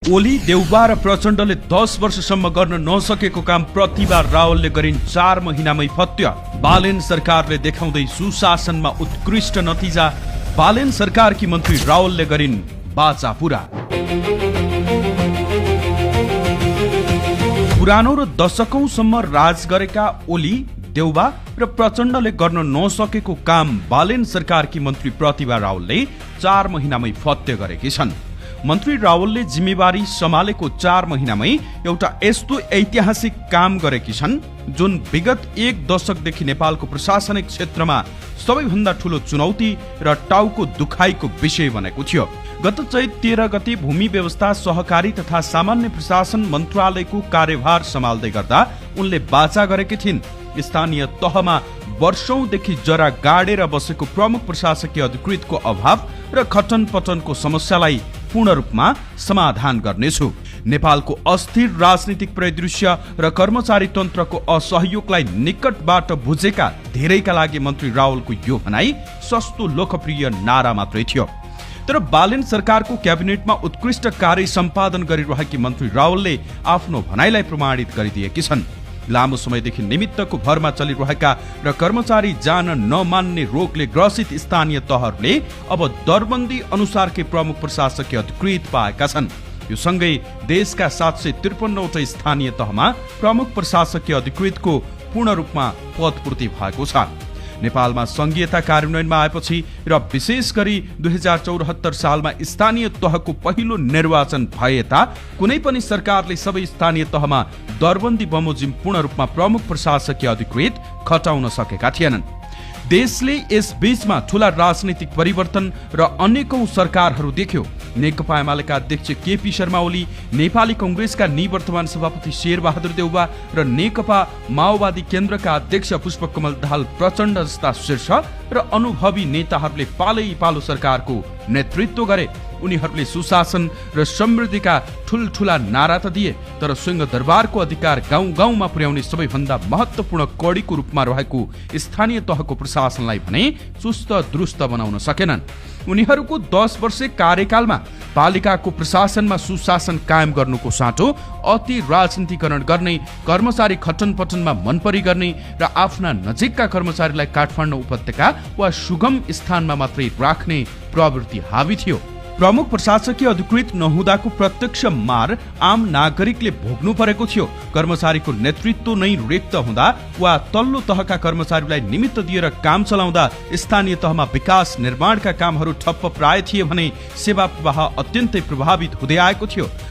ओली, देउबा र प्रचण्डले 10 वर्षसम्म गर्न नसकेको काम प्रतिभा रावलले गरिन् 4 महिनामै फत्य। बालेन सरकारले देखाउँदै सुशासनमा उत्कृष्ट नतिजा। बालेन सरकारकी मन्त्री रावलले गरिन् बाचा पूरा। पुरानो र दशकौंसम्म राज गरेका ओली, देउबा र प्रचण्डले गर्न नसकेको काम बालेन सरकारकी मन्त्री प्रतिभा रावलले 4 महिनामै फत्य गरेकी छन्। मन्त्री रावलले जिम्मेवारी सम्हालेको 4 महिनामै एउटा यस्तो ऐतिहासिक काम गरेकी छन् जुन विगत 1 दशकदेखि नेपालको प्रशासनिक क्षेत्रमा सबैभन्दा ठूलो चुनौती र टाउको दुखाइको विषय बनेको थियो। गत चैत 13 गते भूमि व्यवस्था, सहकारी तथा सामान्य प्रशासन मन्त्रालयको कार्यभार सम्हाल्दै गर्दा उनले बाचा गरेकी थिइन्। स्थानीय तहमा वर्षौंदेखि जरा गाडेर बसेको प्रमुख प्रशासकीय अधिकृतको अभाव र खटन पटनको समस्यालाई पूर्ण रूपमा समाधान गर्नेछु। नेपालको अस्थिर राजनीतिक परिदृश्य र कर्मचारी तन्त्रको असहयोगलाई निकटबाट बुझेका धेरैका लागि मन्त्री रावलको यो भनाई सस्तो लोकप्रिय नारा मात्रै थियो। तर बालेन सरकारको क्याबिनेटमा उत्कृष्ट कार्य सम्पादन गरिरहेकी मन्त्री रावलले आफ्नो भनाइलाई प्रमाणित गरिदिएकी छन्। लामो समयदेखि निमित्तको भरमा चलिरहेका र कर्मचारी जान नमान्ने रोगले ग्रसित स्थानीय तहहरूले अब दरबन्दी अनुसारकै प्रमुख प्रशासकीय अधिकृत पाएका छन्। यो सँगै देशका 753 वटा स्थानीय तहमा प्रमुख प्रशासकीय अधिकृतको पूर्ण रूपमा पदपूर्ति भएको छ। नेपालमा संघीयता कार्यान्वयनमा आएपछि र विशेष गरी 2074 सालमा स्थानीय तहको पहिलो निर्वाचन भएता कुनै पनि सरकारले सबै स्थानीय तहमा दरबन्दी बमोजिम पूर्ण रूपमा प्रमुख प्रशासकीय अधिकृत खटाउन सकेका थिएनन्। देशले यस बीचमा ठूला राजनीतिक परिवर्तन र अनेकौं सरकारहरू देख्यो। नेकपा एमालेका अध्यक्ष केपी शर्मा ओली, नेपाली कंग्रेसका निवर्तमान सभापति शेरबहादुर देउबा र नेकपा माओवादी केन्द्रका अध्यक्ष पुष्पकमल दाहाल प्रचण्ड जस्ता शीर्ष र अनुभवी नेताहरूले पालै पालो सरकारको नेतृत्व गरे। उनीहरूले सुशासन र समृद्धिका ठूलठूला नारा त दिए, तर सिंहदरबारको अधिकार गाउँ गाउँमा पुर्याउने सबैभन्दा महत्वपूर्ण कडीको रूपमा रहेको स्थानीय तहको प्रशासनलाई भने चुस्त दुरुस्त बनाउन सकेनन्। उनीहरूको 10 वर्षे कार्यकालमा पालिकाको प्रशासनमा सुशासन कायम गर्नुको साटो अति राजनीतिकरण गर्ने, कर्मचारी खटन पटनमा मनपरी गर्ने र आफ्ना नजिकका कर्मचारीलाई काठमाडौँ उपत्यका वा सुगम स्थानमा मात्रै राख्ने प्रवृत्ति हावी थियो। प्रमुख प्रशासकीय अधिकृत नहुँदाको प्रत्यक्ष मार आम नागरिकले भोग्नु परेको थियो। कर्मचारीको नेतृत्व नै रिक्त हुँदा वा तल्लो तहका कर्मचारीलाई निमित्त दिएर काम चलाउँदा स्थानीय तहमा विकास निर्माणका कामहरू ठप्प प्राय थिए भने सेवा प्रवाह अत्यन्तै प्रभावित हुँदै आएको थियो।